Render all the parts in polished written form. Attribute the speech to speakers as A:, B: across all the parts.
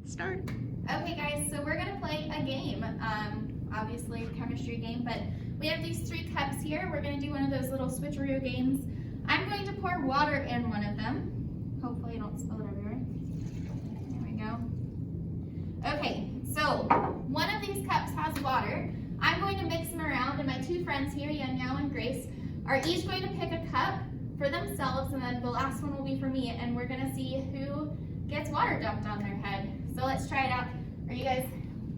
A: start.
B: Okay guys, so we're gonna play a game, obviously a chemistry game, but we have these 3 cups here. We're gonna do one of those little switcheroo games. I'm going to pour water in one of them. Hopefully I don't spill it everywhere. There we go. Okay, so one of these cups has water. I'm going to mix them around, and my 2 friends here, Yanyao and Grace, are each going to pick a cup for themselves, and then the last one will be for me, and we're gonna see who gets water dumped on their head. So let's try it out. Are you guys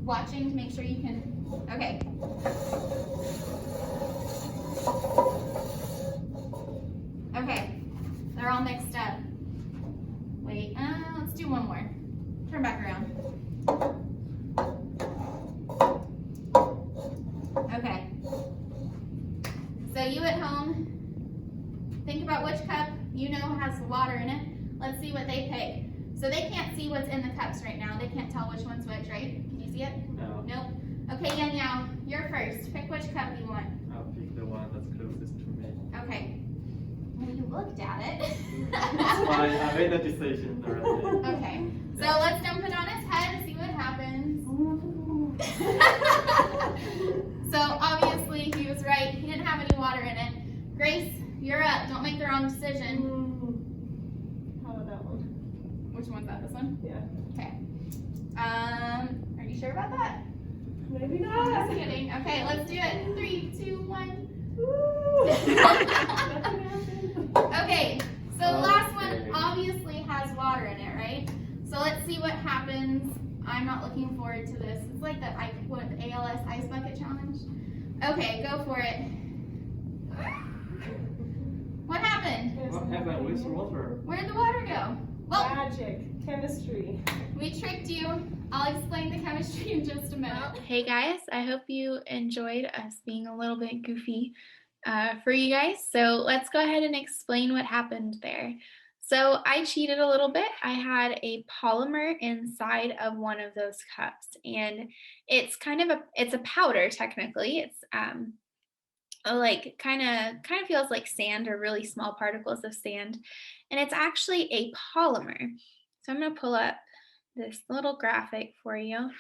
B: watching to make sure you can? Okay. Okay, they're all mixed up. Wait, let's do one more. Turn back around. Okay. So you at home, think about which cup you know has water in it. Let's see what they pick. So they can't see what's in the cups right now. They can't tell which one's which, right? Can you see it?
C: No.
B: Nope. Okay, Yanyao, you're first. Pick which cup you want.
C: I'll pick the one that's closest to me.
B: Okay. Well, you looked at it.
C: That's fine. I made the decision already.
B: Okay. So let's dump it on his head and see what happens. So obviously he was right. He didn't have any water in it. Grace, you're up. Don't make the wrong decision.
A: How about that one?
B: Which one's that? This one?
A: Yeah.
B: Okay. Are you sure about that?
A: Maybe
B: I'm
A: not.
B: just kidding. Okay, let's do it. 3, 2, 1.
A: Nothing happened.
B: Okay, so the last one obviously has water in it, right? So let's see what happens. I'm not looking forward to this. It's like the ALS Ice Bucket Challenge. Okay, go for it. What happened?
C: What happened with water?
B: Where'd the water go? Well,
A: Magic. Chemistry.
B: we tricked you. I'll explain the chemistry in just a minute. Hey guys, I hope you enjoyed us being a little bit goofy for you guys. So let's go ahead and explain what happened there. So I cheated a little bit. I had a polymer inside of one of those cups, and it's it's a powder technically. It's like kind of feels like sand or really small particles of sand, and it's actually a polymer. So I'm going to pull up this little graphic for you.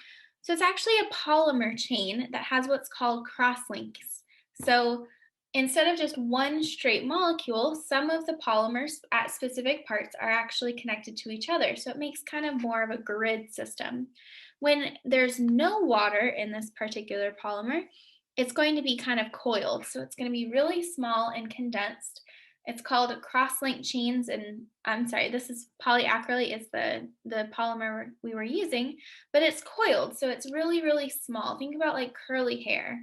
B: So it's actually a polymer chain that has what's called cross-links. So instead of just one straight molecule, some of the polymers at specific parts are actually connected to each other. So it makes kind of more of a grid system. When there's no water in this particular polymer, it's going to be kind of coiled. So it's going to be really small and condensed. It's called cross-linked chains, and I'm sorry, this is polyacrylate is the polymer we were using, but it's coiled, so it's really, really small. Think about like curly hair.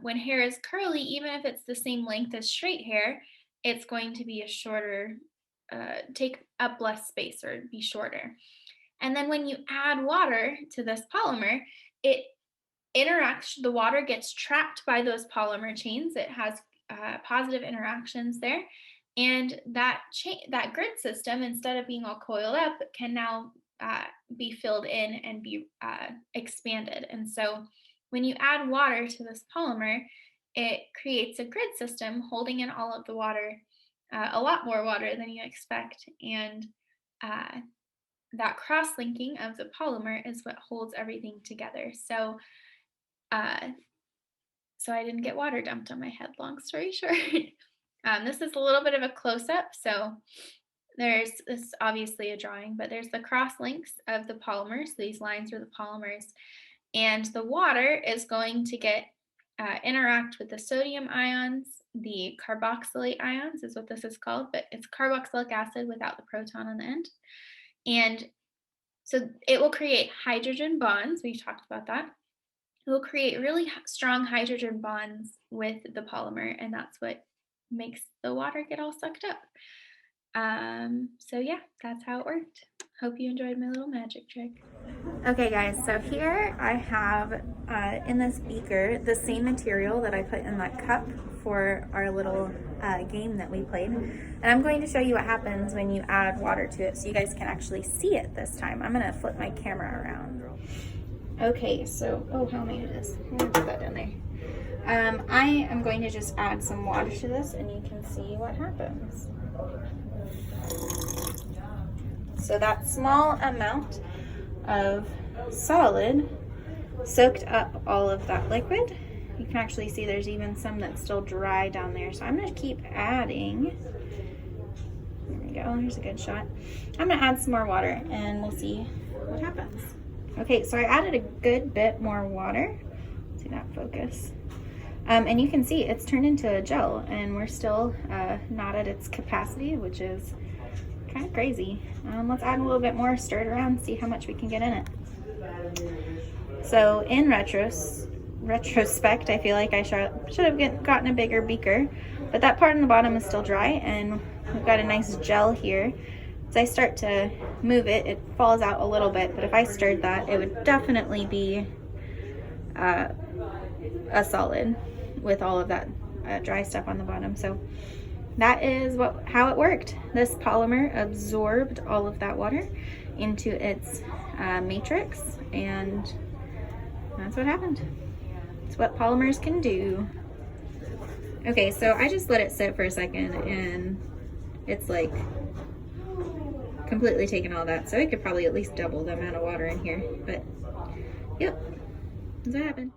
B: When hair is curly, even if it's the same length as straight hair, it's going to be a shorter, take up less space or be shorter. And then when you add water to this polymer, it interacts, the water gets trapped by those polymer chains. It has positive interactions there, and that grid system, instead of being all coiled up, can now be filled in and be expanded. And so when you add water to this polymer, it creates a grid system holding in all of the water, a lot more water than you expect, and that cross-linking of the polymer is what holds everything together. So I didn't get water dumped on my head, long story short. This is a little bit of a close-up. So this is obviously a drawing, but there's the cross links of the polymers. These lines are the polymers. And the water is going to interact with the sodium ions. The carboxylate ions is what this is called, but it's carboxylic acid without the proton on the end. And so it will create hydrogen bonds. We talked about that. It will create really strong hydrogen bonds with the polymer, and that's what makes the water get all sucked up. So yeah, that's how it worked. Hope you enjoyed my little magic trick. Okay guys, so here I have in this beaker the same material that I put in that cup for our little game that we played. And I'm going to show you what happens when you add water to it so you guys can actually see it this time. I'm gonna flip my camera around. Okay, so, oh, how am I gonna do this? I'm gonna put that down there. I am going to just add some water to this and you can see what happens. So that small amount of solid soaked up all of that liquid. You can actually see there's even some that's still dry down there. So I'm gonna keep adding. There we go, here's a good shot. I'm gonna add some more water and we'll see what happens. Okay, so I added a good bit more water. Let's see that focus. And you can see it's turned into a gel, and we're still not at its capacity, which is kind of crazy. Let's add a little bit more, stir it around, see how much we can get in it. So in retrospect, I feel like I should have gotten a bigger beaker, but that part on the bottom is still dry, and we've got a nice gel here. As I start to move it, it falls out a little bit, but if I stirred that, it would definitely be a solid with all of that dry stuff on the bottom. So that is how it worked. This polymer absorbed all of that water into its matrix, and that's what happened. It's what polymers can do. Okay, so I just let it sit for a second, and it's like completely taken all that. So I could probably at least double the amount of water in here, but yep, that's what happened.